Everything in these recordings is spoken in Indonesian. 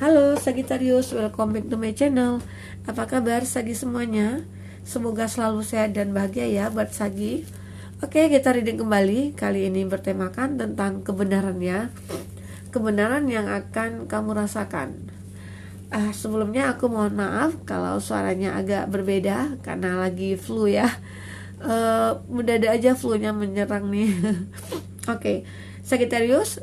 Halo Sagittarius, welcome back to my channel. Apa kabar Sagi semuanya? Semoga selalu sehat dan bahagia ya buat Sagi. Oke, kita reading kembali. Kali ini bertemakan tentang kebenaran ya. Kebenaran yang akan kamu rasakan. Sebelumnya aku mohon maaf kalau suaranya agak berbeda karena lagi flu ya. Mendadak aja flu-nya menyerang nih. Oke, Sagittarius,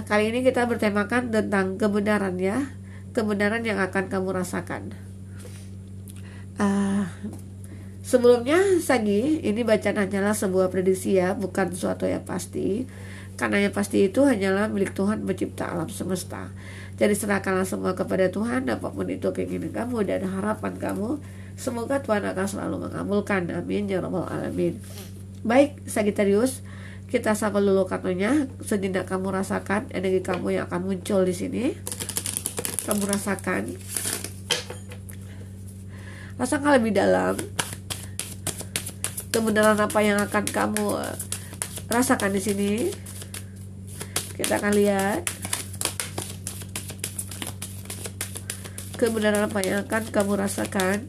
kali ini kita bertemakan tentang kebenaran ya. Kebenaran yang akan kamu rasakan. Sebelumnya Sagi, ini bacaan hanyalah sebuah prediksi ya, bukan sesuatu yang pasti. Karena yang pasti itu hanyalah milik Tuhan pencipta alam semesta. Jadi serahkanlah semua kepada Tuhan, apapun itu keinginan kamu dan harapan kamu. Semoga Tuhan akan selalu mengabulkan. Amin ya rabbal alamin. Baik Sagittarius, kita sapa dulu kartunya. Sejenak kamu rasakan energi kamu yang akan muncul di sini. Kamu rasakan lebih dalam kebenaran apa yang akan kamu rasakan di sini. Kita akan lihat kebenaran apa yang akan kamu rasakan.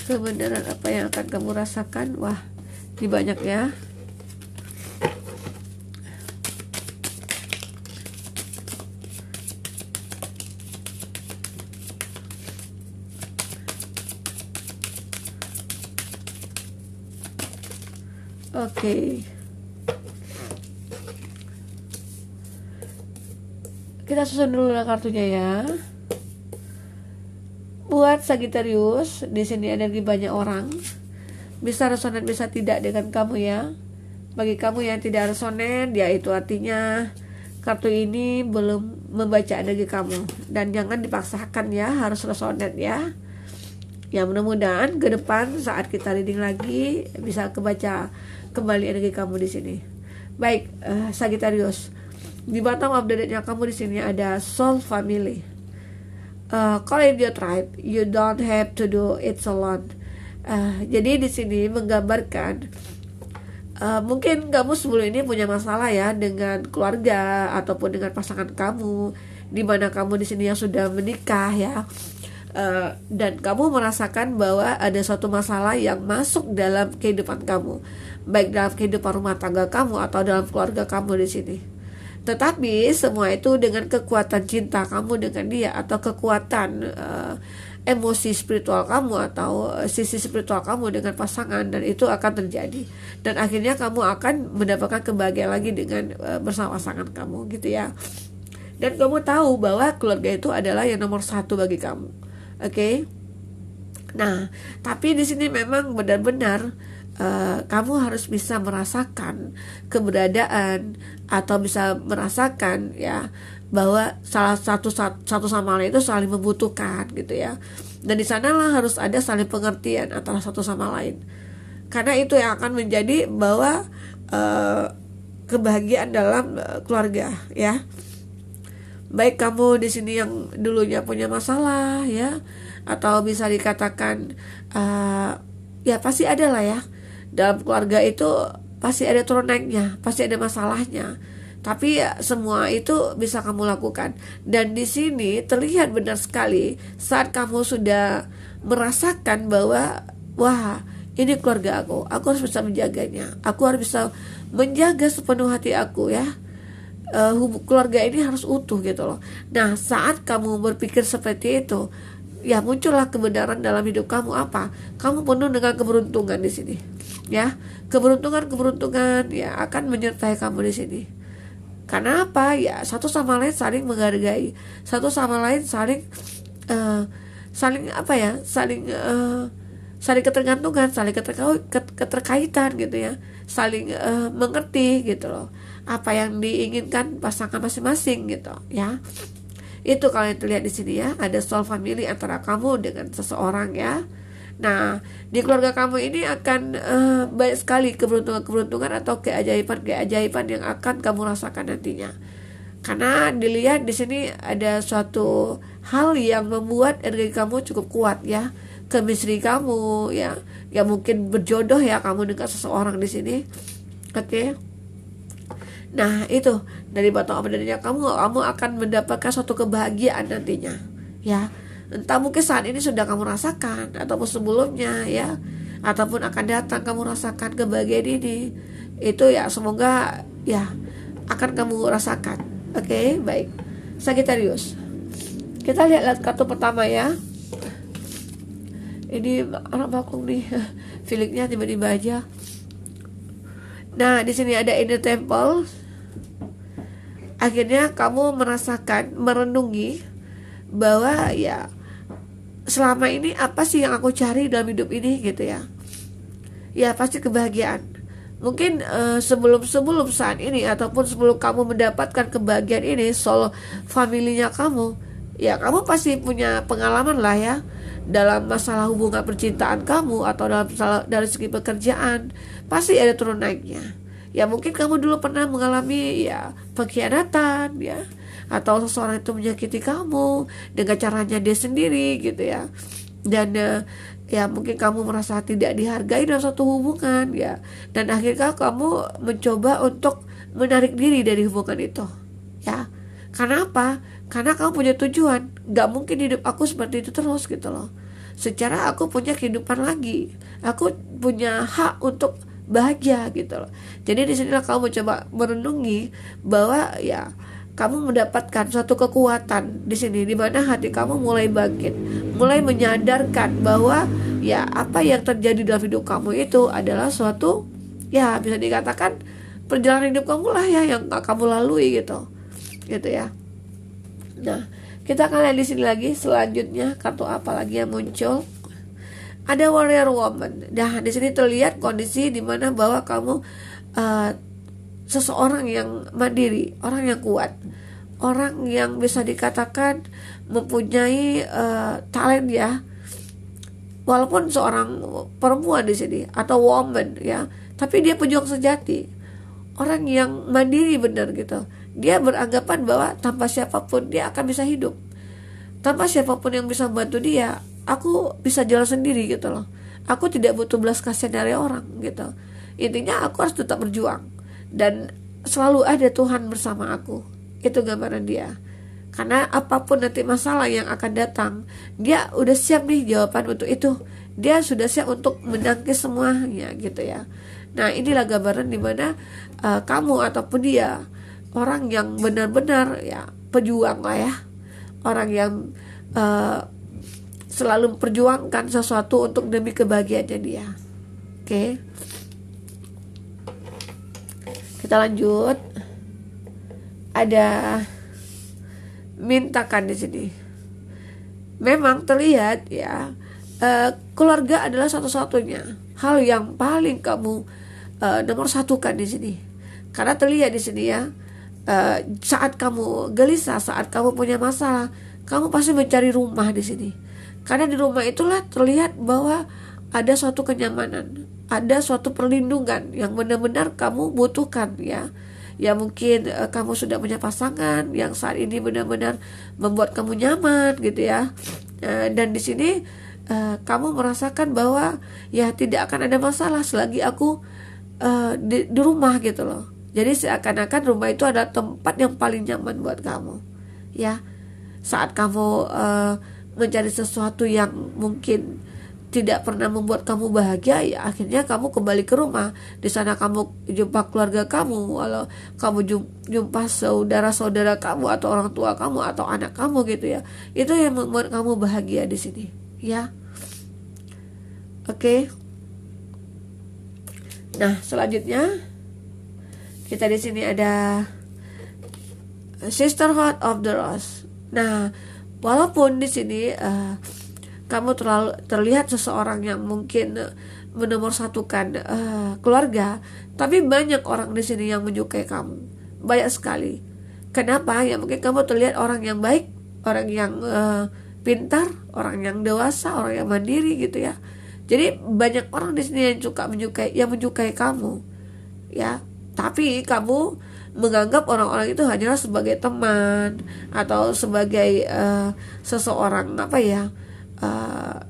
Kebenaran apa yang akan kamu rasakan? Wah, ini banyak ya. Oke. Kita susun dulu kartunya ya. Buat Sagittarius, di sini energi banyak orang. Bisa resonan, bisa tidak dengan kamu ya. Bagi kamu yang tidak resonan, ya itu artinya kartu ini belum membaca energi kamu. Dan jangan dipaksakan ya, harus resonan ya. Ya mudah-mudahan ke depan saat kita reading lagi bisa kebaca kembali energi kamu di sini. Baik, Sagittarius. Di bottom of the deck-nya kamu di sini ada soul family. Call it your tribe, you don't have to do it alone. Jadi di sini menggambarkan mungkin kamu sebelum ini punya masalah ya dengan keluarga ataupun dengan pasangan kamu, di mana kamu di sini yang sudah menikah ya, dan kamu merasakan bahwa ada suatu masalah yang masuk dalam kehidupan kamu, baik dalam kehidupan rumah tangga kamu atau dalam keluarga kamu di sini. Tetapi semua itu dengan kekuatan cinta kamu dengan dia, atau kekuatan emosi spiritual kamu, atau sisi spiritual kamu dengan pasangan, dan itu akan terjadi. Dan akhirnya kamu akan mendapatkan kebahagiaan lagi dengan bersama pasangan kamu gitu ya. Dan kamu tahu bahwa keluarga itu adalah yang nomor satu bagi kamu. Oke? Nah, tapi di sini memang benar-benar kamu harus bisa merasakan keberadaan atau bisa merasakan ya bahwa salah satu sama lain itu saling membutuhkan gitu ya. Dan di sanalah harus ada saling pengertian antara satu sama lain. Karena itu yang akan menjadi bahwa kebahagiaan dalam keluarga ya. Baik kamu di sini yang dulunya punya masalah ya, atau bisa dikatakan ya pasti ada lah ya. Dalam keluarga itu pasti ada turun naiknya, pasti ada masalahnya. Tapi ya, semua itu bisa kamu lakukan. Dan di sini terlihat benar sekali saat kamu sudah merasakan bahwa wah, ini keluarga aku harus bisa menjaganya. Aku harus bisa menjaga sepenuh hati aku ya. Keluarga ini harus utuh gitu loh. Nah, saat kamu berpikir seperti itu, ya muncullah kebenaran dalam hidup kamu apa? Kamu penuh dengan keberuntungan di sini. Ya, keberuntungan ya akan menyertai kamu di sini. Karena apa? Ya satu sama lain saling menghargai, satu sama lain saling apa ya? Saling ketergantungan, saling keterkaitan gitu ya. Saling mengerti gitu loh. Apa yang diinginkan pasangan masing-masing gitu ya. Itu kalau yang terlihat di sini ya, ada soul family antara kamu dengan seseorang ya. Nah, di keluarga kamu ini akan banyak sekali keberuntungan atau keajaiban yang akan kamu rasakan nantinya. Karena dilihat di sini ada suatu hal yang membuat energi kamu cukup kuat ya. chemistry kamu ya, ya mungkin berjodoh ya kamu dengan seseorang di sini. Oke. Nah itu dari bottom of the deck kamu akan mendapatkan suatu kebahagiaan nantinya ya. Entah mungkin saat ini sudah kamu rasakan ataupun sebelumnya ya, ataupun akan datang kamu rasakan kebahagiaan ini. Itu ya semoga ya akan kamu rasakan. Oke, baik. Sagittarius. Kita lihat kartu pertama ya. Ini anak bakung nih. Feelingnya tiba-tiba aja. Nah, di sini ada inner temple. Akhirnya kamu merasakan, merenungi bahwa ya selama ini apa sih yang aku cari dalam hidup ini gitu ya. Ya pasti kebahagiaan. Mungkin sebelum saat ini ataupun sebelum kamu mendapatkan kebahagiaan ini, soul familinya kamu, ya kamu pasti punya pengalaman lah ya dalam masalah hubungan percintaan kamu atau dari segi pekerjaan, pasti ada turun naiknya. Ya mungkin kamu dulu pernah mengalami ya pengkhianatan ya, atau seseorang itu menyakiti kamu dengan caranya dia sendiri gitu ya. Dan ya mungkin kamu merasa tidak dihargai dalam satu hubungan ya, dan akhirnya kamu mencoba untuk menarik diri dari hubungan itu ya. Karena apa? Karena kamu punya tujuan. Gak mungkin hidup aku seperti itu terus gitu loh. Secara aku punya kehidupan lagi, aku punya hak untuk bahagia gitu loh. Jadi disinilah kamu mencoba merenungi bahwa ya kamu mendapatkan suatu kekuatan di sini, di mana hati kamu mulai bangkit, mulai menyadarkan bahwa ya apa yang terjadi dalam hidup kamu itu adalah suatu ya bisa dikatakan perjalanan hidup kamu lah ya yang kamu lalui gitu ya. Nah, kita akan lihat di sini lagi selanjutnya kartu apa lagi yang muncul. Ada warrior woman. Nah, di sini terlihat kondisi di mana bahwa kamu seseorang yang mandiri, orang yang kuat, orang yang bisa dikatakan mempunyai talent ya. Walaupun seorang perempuan di sini atau woman ya, tapi dia pejuang sejati, orang yang mandiri benar gitu. Dia beranggapan bahwa tanpa siapapun dia akan bisa hidup, tanpa siapapun yang bisa membantu dia, aku bisa jalan sendiri gitu loh. Aku tidak butuh belas kasihan dari orang gitu. Intinya aku harus tetap berjuang dan selalu ada Tuhan bersama aku. Itu gambaran dia. Karena apapun nanti masalah yang akan datang, dia udah siap nih jawaban untuk itu. Dia sudah siap untuk menangkis semuanya gitu ya. Nah, inilah gambaran dimana kamu ataupun dia orang yang benar-benar ya pejuang lah ya. Orang yang selalu memperjuangkan sesuatu untuk demi kebahagiaannya dia. Oke. Kita lanjut. Ada mintakan di sini. Memang terlihat ya keluarga adalah satu-satunya hal yang paling kamu nomor satukan di sini. Karena terlihat di sini ya saat kamu gelisah, saat kamu punya masalah, kamu pasti mencari rumah di sini. Karena di rumah itulah terlihat bahwa ada suatu kenyamanan, ada suatu perlindungan yang benar-benar kamu butuhkan ya. Ya mungkin kamu sudah punya pasangan yang saat ini benar-benar membuat kamu nyaman gitu ya. Dan di sini kamu merasakan bahwa ya tidak akan ada masalah selagi aku di rumah gitu loh. Jadi seakan-akan rumah itu adalah tempat yang paling nyaman buat kamu ya. Saat kamu mencari sesuatu yang mungkin tidak pernah membuat kamu bahagia, ya akhirnya kamu kembali ke rumah. Di sana kamu jumpa keluarga kamu, kalau kamu jumpa saudara-saudara kamu atau orang tua kamu atau anak kamu gitu ya. Itu yang membuat kamu bahagia di sini, ya. Oke. Nah, selanjutnya kita di sini ada Sisterhood of the Rose. Nah, walaupun di sini kamu terlihat seseorang yang mungkin menomorsatukan keluarga, tapi banyak orang di sini yang menyukai kamu, banyak sekali. Kenapa? Ya mungkin kamu terlihat orang yang baik, orang yang pintar, orang yang dewasa, orang yang mandiri gitu ya. Jadi banyak orang di sini yang menyukai kamu, ya. Tapi kamu menganggap orang-orang itu hanyalah sebagai teman atau sebagai seseorang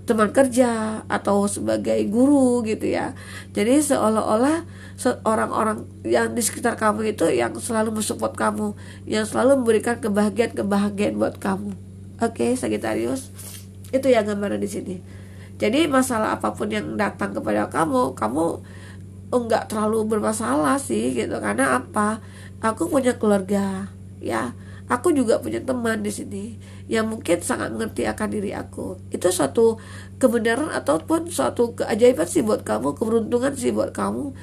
teman kerja atau sebagai guru gitu ya. Jadi seolah-olah orang-orang yang di sekitar kamu itu yang selalu mensupport kamu, yang selalu memberikan kebahagiaan buat kamu. Oke, Sagittarius, itu yang gambaran di sini. Jadi masalah apapun yang datang kepada kamu enggak terlalu bermasalah sih gitu. Karena apa? Aku punya keluarga, ya. Aku juga punya teman di sini yang mungkin sangat mengerti akan diri aku. Itu suatu kebenaran ataupun suatu keajaiban sih buat kamu, keberuntungan sih buat kamu.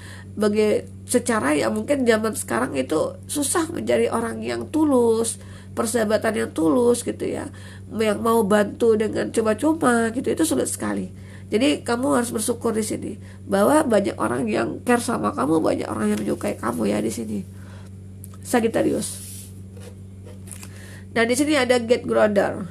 Secara ya mungkin zaman sekarang itu susah mencari orang yang tulus, persahabatan yang tulus gitu ya, yang mau bantu dengan cuma-cuma gitu, itu sulit sekali. Jadi kamu harus bersyukur di sini bahwa banyak orang yang care sama kamu, banyak orang yang menyukai kamu ya di sini, Sagittarius. Dan di sini ada Gate Groundar.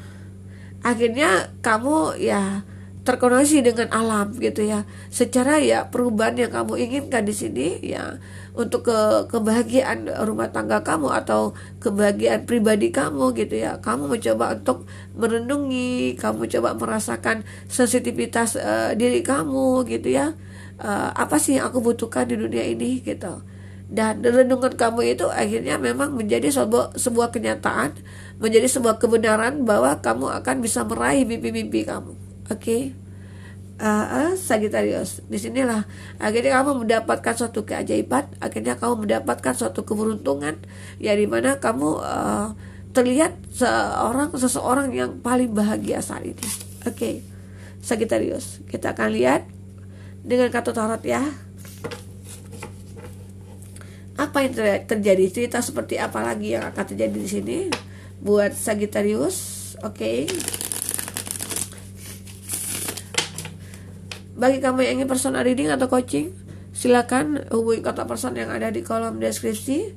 Akhirnya kamu ya terkoneksi dengan alam gitu ya. Secara ya perubahan yang kamu inginkan di sini ya untuk kebahagiaan rumah tangga kamu atau kebahagiaan pribadi kamu gitu ya. Kamu mencoba untuk merenungi, kamu coba merasakan sensitivitas diri kamu gitu ya. Apa sih yang aku butuhkan di dunia ini gitu. Dan renungan kamu itu akhirnya memang menjadi sebuah kenyataan, menjadi sebuah kebenaran bahwa kamu akan bisa meraih mimpi-mimpi kamu. Oke, Sagittarius, disinilah akhirnya kamu mendapatkan suatu keajaiban, akhirnya kamu mendapatkan suatu keberuntungan, ya dimana kamu terlihat seseorang yang paling bahagia saat ini. Oke, Sagittarius, kita akan lihat dengan kartu tarot ya. Apa yang terjadi, cerita seperti apa lagi yang akan terjadi di sini buat Sagittarius. Oke. Bagi kamu yang ingin personal reading atau coaching, silakan hubungi kontak person yang ada di kolom deskripsi.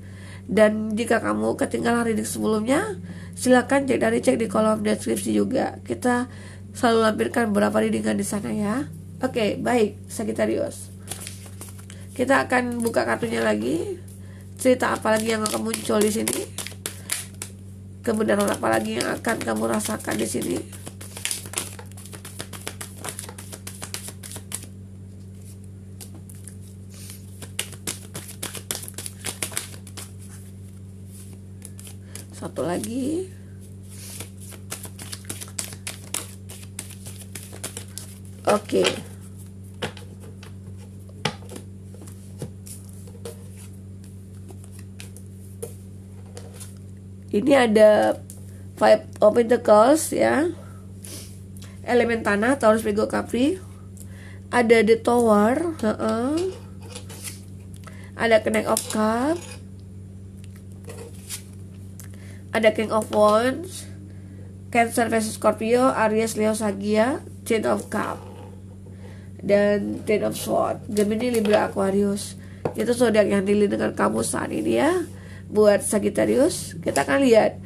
Dan jika kamu ketinggalan reading sebelumnya, silakan cek di kolom deskripsi juga. Kita selalu lampirkan beberapa readingan di sana ya. Oke, baik Sagittarius. Kita akan buka kartunya lagi. Cerita apa lagi yang akan muncul di sini? Kebenaran apa lagi yang akan kamu rasakan di sini? Satu lagi. Oke. Ini ada Five of Pentacles ya, elemen tanah, Taurus, Virgo, Capri. Ada The Tower, ada Knight of Cups, ada King of Wands, Cancer versus Scorpio, Aries, Leo, Sagia, Ten of Cups, dan Ten of Swords, Gemini, Libra, Aquarius. Itu zodiak yang dilihat dengan kamu saat ini ya. Buat Sagittarius, kita akan lihat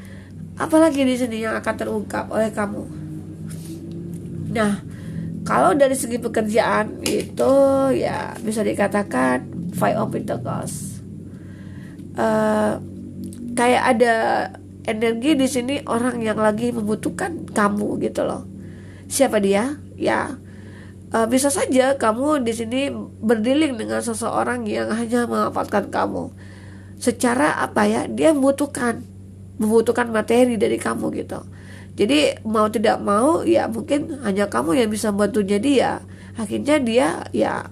apalagi di sini yang akan terungkap oleh kamu. Nah, kalau dari segi pekerjaan itu ya bisa dikatakan Five of Pentacles. Kayak ada energi di sini orang yang lagi membutuhkan kamu gitu loh. Siapa dia? Ya, bisa saja kamu di sini berdealing dengan seseorang yang hanya memanfaatkan kamu. Secara apa ya, dia membutuhkan materi dari kamu gitu. Jadi mau tidak mau ya mungkin hanya kamu yang bisa bantunya dia. Akhirnya dia ya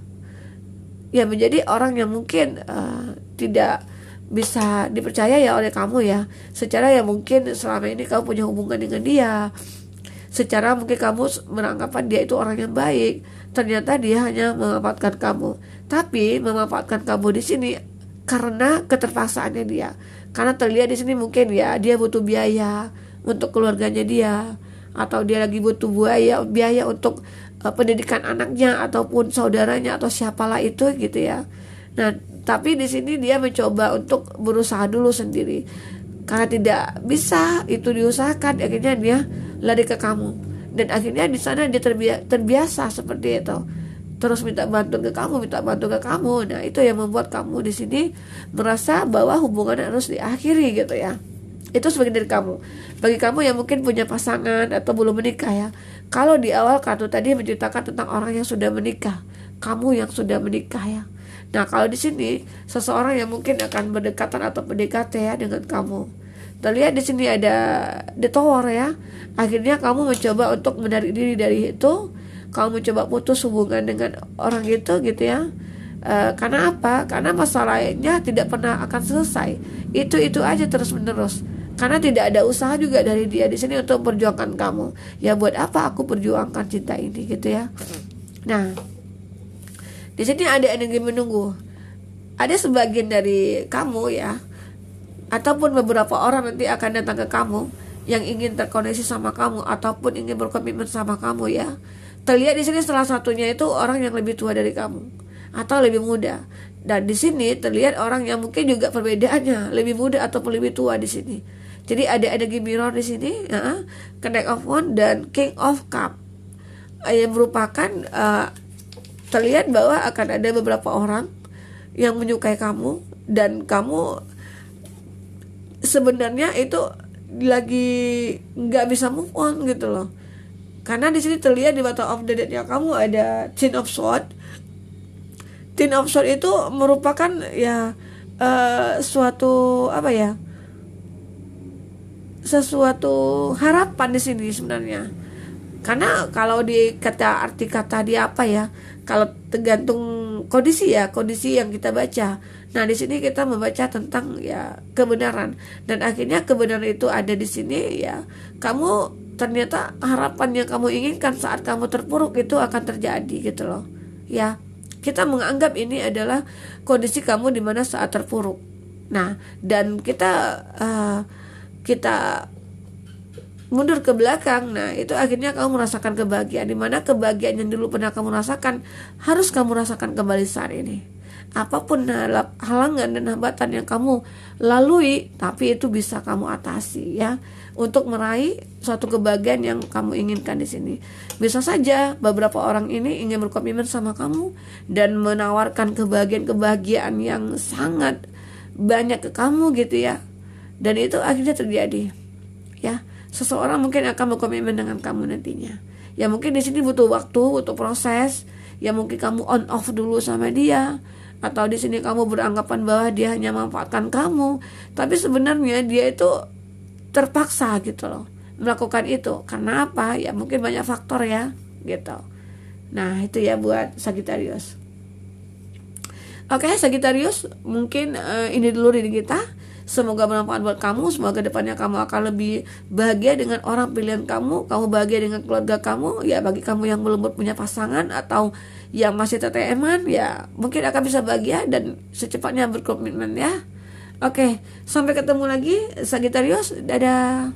menjadi orang yang mungkin tidak bisa dipercaya ya oleh kamu ya. Secara ya mungkin selama ini kamu punya hubungan dengan dia, secara mungkin kamu menganggap dia itu orang yang baik. Ternyata dia hanya memanfaatkan kamu. Tapi memanfaatkan kamu di sini karena keterpaksaannya dia. Karena terlihat di sini mungkin ya dia butuh biaya untuk keluarganya dia, atau dia lagi butuh biaya untuk pendidikan anaknya ataupun saudaranya atau siapalah itu gitu ya. Nah, tapi di sini dia mencoba untuk berusaha dulu sendiri. Karena tidak bisa itu diusahakan, akhirnya dia lari ke kamu. Dan akhirnya di sana dia terbiasa seperti itu. Terus minta bantu ke kamu. Nah, itu yang membuat kamu di sini merasa bahwa hubungan harus diakhiri gitu ya. Itu sebagian dari kamu. Bagi kamu yang mungkin punya pasangan atau belum menikah ya, kalau di awal kartu tadi menceritakan tentang orang yang sudah menikah, kamu yang sudah menikah ya. Nah kalau di sini seseorang yang mungkin akan berdekatan atau PDKT ya dengan kamu. Terlihat di sini ada the tower ya. Akhirnya kamu mencoba untuk menarik diri dari itu, kamu mencoba putus hubungan dengan orang itu gitu ya. Karena apa? Karena masalahnya tidak pernah akan selesai. Itu aja terus menerus. Karena tidak ada usaha juga dari dia di sini untuk memperjuangkan kamu. Ya buat apa aku perjuangkan cinta ini gitu ya. Nah, di sini ada energi menunggu. Ada sebagian dari kamu ya, ataupun beberapa orang nanti akan datang ke kamu yang ingin terkoneksi sama kamu ataupun ingin berkomitmen sama kamu ya. Terlihat di sini salah satunya itu orang yang lebih tua dari kamu atau lebih muda. Dan di sini terlihat orang yang mungkin juga perbedaannya lebih muda ataupun lebih tua di sini. Jadi ada energi mirror di sini, ya, Knight of Wands dan King of Cup, yang merupakan terlihat bahwa akan ada beberapa orang yang menyukai kamu dan kamu sebenarnya itu lagi nggak bisa move on gitu loh. Karena di sini terlihat di Battle of the Dead-nya kamu ada Ten of Swords. Ten of Swords itu merupakan ya suatu apa ya? Sesuatu harapan di sini sebenarnya. Karena kalau di kata arti kata dia apa ya? Kalau tergantung kondisi ya, kondisi yang kita baca. Nah, di sini kita membaca tentang ya kebenaran dan akhirnya kebenaran itu ada di sini ya. Kamu ternyata harapan yang kamu inginkan saat kamu terpuruk itu akan terjadi gitu loh. Ya. Kita menganggap ini adalah kondisi kamu di mana saat terpuruk. Nah, dan kita mundur ke belakang. Nah itu akhirnya kamu merasakan kebahagiaan, dimana kebahagiaan yang dulu pernah kamu rasakan harus kamu rasakan kembali saat ini. Apapun halangan dan hambatan yang kamu lalui, tapi itu bisa kamu atasi ya, untuk meraih suatu kebahagiaan yang kamu inginkan di sini. Bisa saja beberapa orang ini ingin berkomitmen sama kamu dan menawarkan kebahagiaan yang sangat banyak ke kamu gitu ya. Dan itu akhirnya terjadi ya. Seseorang mungkin akan berkomitmen dengan kamu nantinya. Ya mungkin di sini butuh waktu, butuh proses. Ya mungkin kamu on off dulu sama dia, atau di sini kamu beranggapan bahwa dia hanya memanfaatkan kamu, tapi sebenarnya dia itu terpaksa gitu loh melakukan itu. Karena apa? Ya mungkin banyak faktor ya gitu. Nah itu ya buat Sagittarius. Oke Sagittarius, mungkin ini dulu dari kita. Semoga bermanfaat buat kamu. Semoga depannya kamu akan lebih bahagia dengan orang pilihan kamu. Kamu bahagia dengan keluarga kamu. Ya bagi kamu yang belum punya pasangan atau yang masih TTM-an, ya mungkin akan bisa bahagia dan secepatnya berkomitmen ya. Oke, sampai ketemu lagi Sagittarius. Dadah.